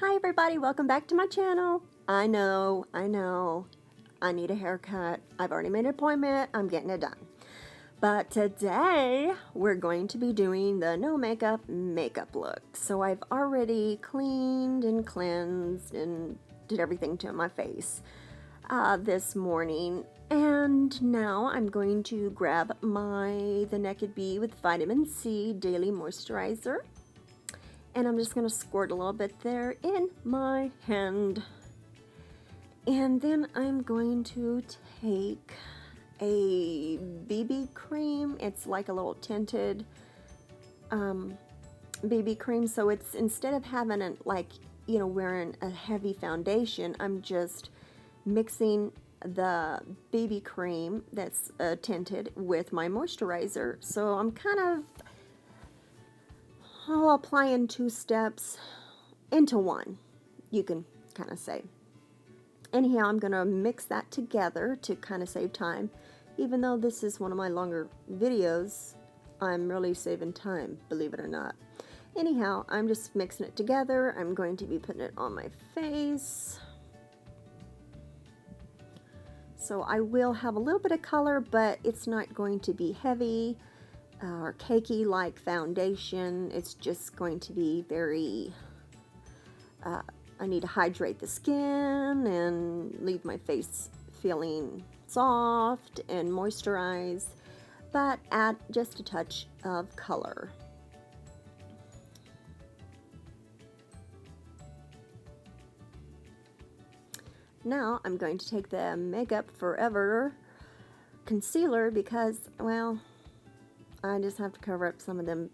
Hi everybody, welcome back to my channel. I know, I need a haircut. I've already made an appointment, I'm getting it done. But today, we're going to be doing the no makeup look. So I've already cleaned and cleansed and did everything to my face this morning. And now I'm going to grab the Naked Bee with Vitamin C Daily Moisturizer. And I'm just going to squirt a little bit there in my hand. And then I'm going to take a BB cream. It's like a little tinted BB cream. So it's, instead of having it like, you know, wearing a heavy foundation, I'm just mixing the BB cream that's tinted with my moisturizer. So I'm kind of applying two steps into one, you can kind of say. Anyhow, I'm going to mix that together to kind of save time. Even though this is one of my longer videos, I'm really saving time, believe it or not. Anyhow, I'm just mixing it together. I'm going to be putting it on my face. So I will have a little bit of color, but it's not going to be heavy or cakey like foundation. It's just going to be very, I need to hydrate the skin and leave my face feeling soft and moisturized, but add just a touch of color. Now I'm going to take the Makeup Forever concealer because, well, I just have to cover up some of them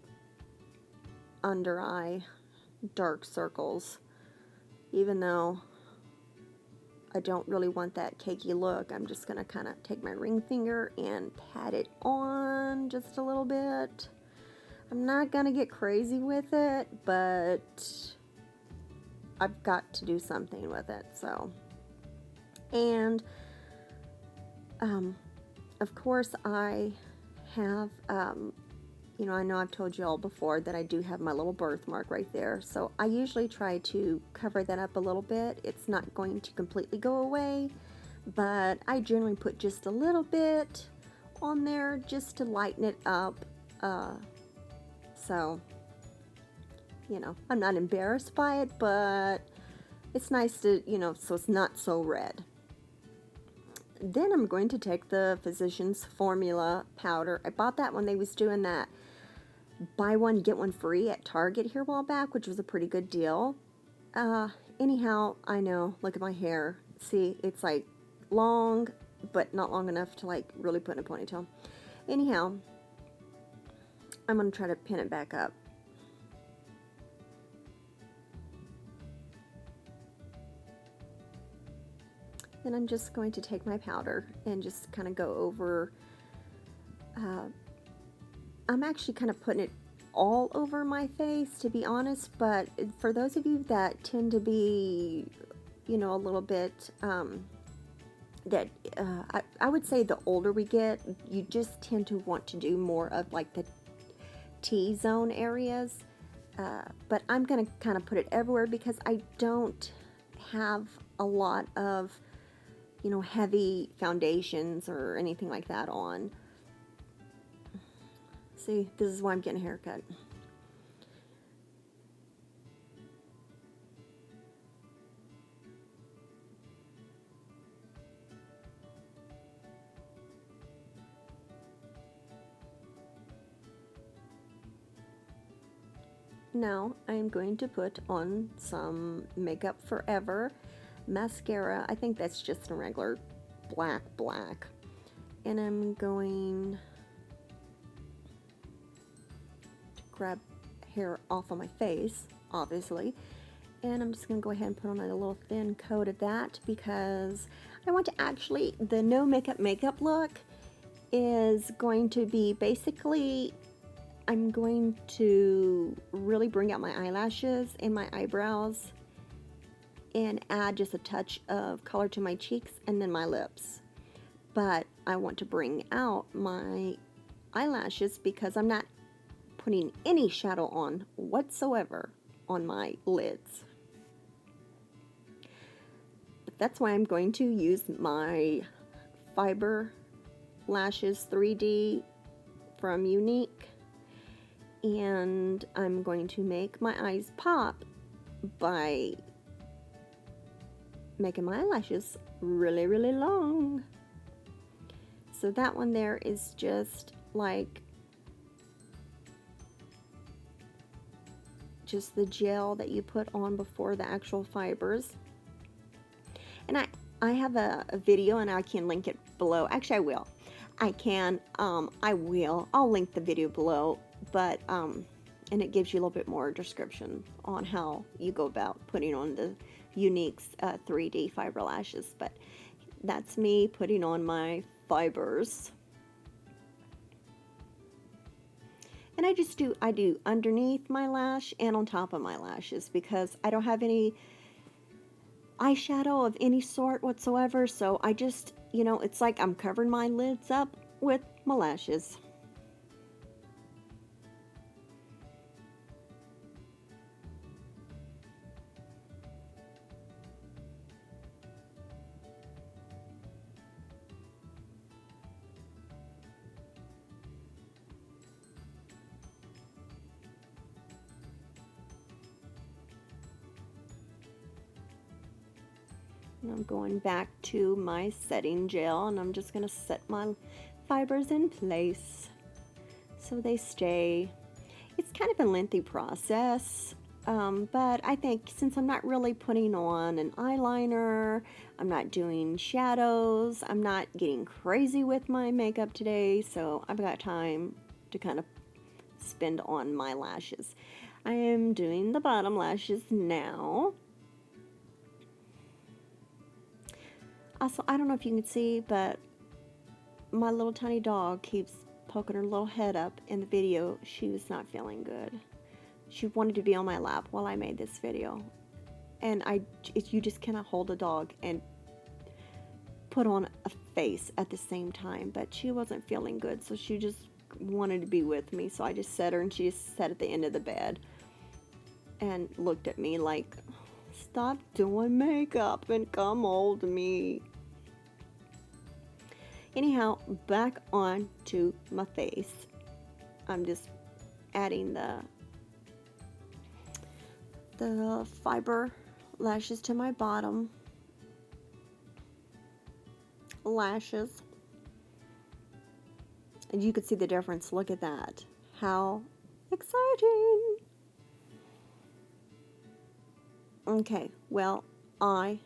under eye dark circles. Even though I don't really want that cakey look, I'm just going to kind of take my ring finger and pat it on just a little bit. I'm not going to get crazy with it, but I've got to do something with it. So, and of course I have, you know, I know I've told you all before that I do have my little birthmark right there. So I usually try to cover that up a little bit. It's not going to completely go away, but I generally put just a little bit on there just to lighten it up. So, you know, I'm not embarrassed by it, but it's nice to, you know, so it's not so red. Then I'm going to take the Physicians Formula powder. I bought that when they was doing that buy one get one free at Target here a while back, which was a pretty good deal. Anyhow, I know, look at my hair. See, it's like long, but not long enough to like really put in a ponytail. Anyhow, I'm going to try to pin it back up. Then I'm just going to take my powder and just kind of go over, I'm actually kind of putting it all over my face, to be honest, but for those of you that tend to be, you know, a little bit, I would say the older we get, you just tend to want to do more of like the T-zone areas, but I'm going to kind of put it everywhere because I don't have a lot of, you know, heavy foundations or anything like that on. See, this is why I'm getting a haircut. Now I'm going to put on some Makeup Forever mascara. I think that's just a regular black. And I'm going to grab hair off of my face, obviously. And I'm just going to go ahead and put on a little thin coat of that because I want to actually, the no makeup look is going to be basically, I'm going to really bring out my eyelashes and my eyebrows and add just a touch of color to my cheeks and then my lips. But I want to bring out my eyelashes because I'm not putting any shadow on whatsoever on my lids. that's why I'm going to use my Fiber Lashes 3D from Younique. And I'm going to make my eyes pop by making my eyelashes really, really long. So that one there is just like just the gel that you put on before the actual fibers. And I have a video, and I can link it below. Actually, I will. I'll link the video below, but and it gives you a little bit more description on how you go about putting on the Younique's 3D fiber lashes. But that's me putting on my fibers. And I do underneath my lash and on top of my lashes, because I don't have any eyeshadow of any sort whatsoever. So I just, you know, it's like I'm covering my lids up with my lashes. And I'm going back to my setting gel, and I'm just going to set my fibers in place so they stay. It's kind of a lengthy process, but I think since I'm not really putting on an eyeliner, I'm not doing shadows, I'm not getting crazy with my makeup today, so I've got time to kind of spend on my lashes. I am doing the bottom lashes now. Also, I don't know if you can see, but my little tiny dog keeps poking her little head up in the video. She was not feeling good. She wanted to be on my lap while I made this video. And you just cannot hold a dog and put on a face at the same time. But she wasn't feeling good, so she just wanted to be with me. So I just set her, and she just sat at the end of the bed and looked at me like, stop doing makeup and come hold me. Anyhow, back on to my face. I'm just adding the fiber lashes to my bottom lashes. And you can see the difference. Look at that. How exciting. Okay, well, I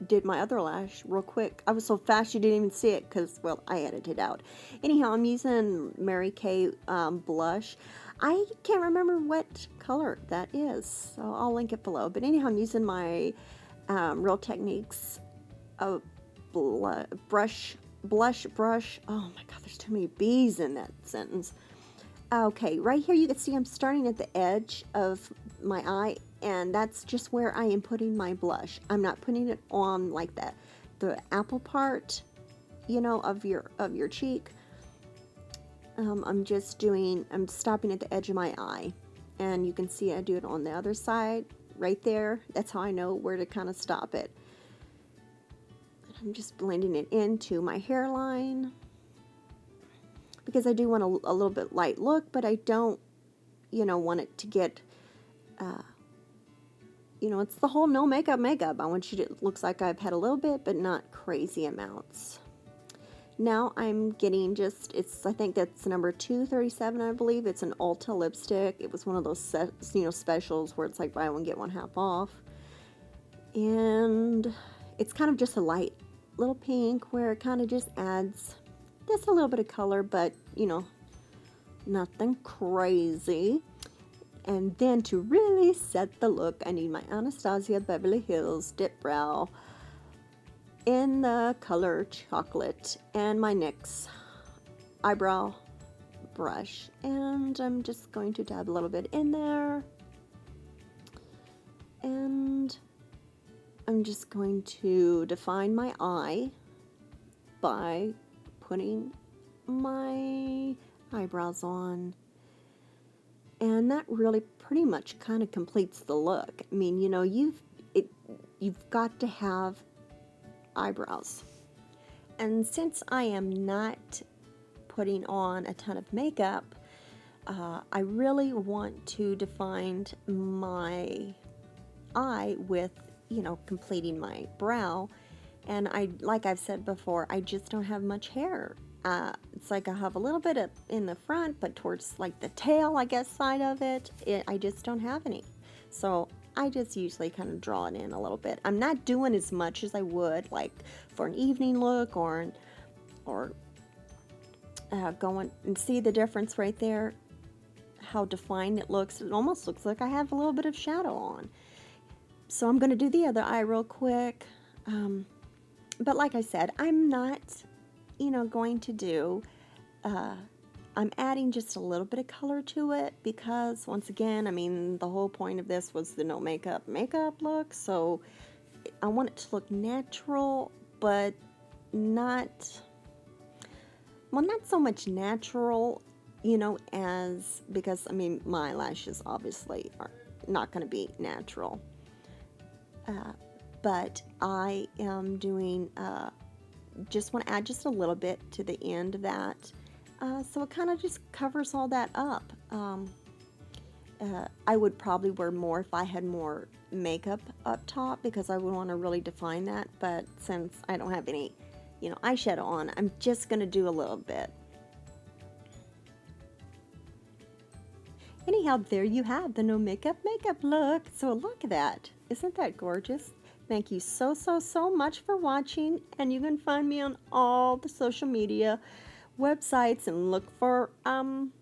did my other lash real quick. I was so fast you didn't even see it because, well, I edited it out. Anyhow, I'm using Mary Kay blush. I can't remember what color that is, so I'll link it below. But anyhow, I'm using my Real Techniques blush brush. Oh my God, there's too many B's in that sentence. Okay, right here you can see I'm starting at the edge of my eye, and that's just where I am putting my blush. I'm not putting it on like that, the apple part, you know, of your cheek. I'm stopping at the edge of my eye, and you can see I do it on the other side right there. That's how I know where to kind of stop it. I'm just blending it into my hairline, because I do want a little bit light look, but I don't, you know, want it to get, you know, it's the whole no makeup. I want you to, it looks like I've had a little bit, but not crazy amounts. Now I'm getting just, I think that's number 237, I believe. It's an Ulta lipstick. It was one of those, you know, specials where it's like buy one, get one half off. And it's kind of just a light little pink where it kind of just adds just a little bit of color, but, you know, nothing crazy. And then to really set the look, I need my Anastasia Beverly Hills Dipbrow in the color chocolate, and my NYX eyebrow brush. And I'm just going to dab a little bit in there. And I'm just going to define my eye by putting my eyebrows on, and that really pretty much kind of completes the look. I mean, you know, you've got to have eyebrows. And since I am not putting on a ton of makeup, I really want to define my eye with, completing my brow. And like I've said before, I just don't have much hair. It's like I have a little bit in the front, but towards like the tail, I guess, side of it, I just don't have any. So I just usually kind of draw it in a little bit. I'm not doing as much as I would like for an evening look or going and see the difference right there, how defined it looks. It almost looks like I have a little bit of shadow on. So I'm going to do the other eye real quick. But like I said, I'm not, going to do, I'm adding just a little bit of color to it because, once again, I mean, the whole point of this was the no makeup look. So I want it to look natural, but not so much natural, because, I mean, my eyelashes obviously are not going to be natural. But I am doing, just want to add just a little bit to the end of that. So it kind of just covers all that up. I would probably wear more if I had more makeup up top because I would want to really define that. But since I don't have any, eyeshadow on, I'm just going to do a little bit. Anyhow, there you have the no makeup look. So look at that. Isn't that gorgeous? Thank you so much for watching, and you can find me on all the social media websites and look for and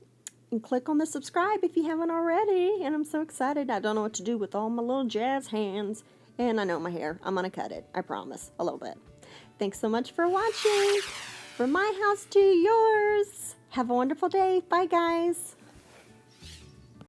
click on the subscribe if you haven't already. And I'm so excited. I don't know what to do with all my little jazz hands, and I know my hair. I'm gonna cut it, I promise, a little bit. Thanks so much for watching. From my house to yours. Have a wonderful day. Bye, guys.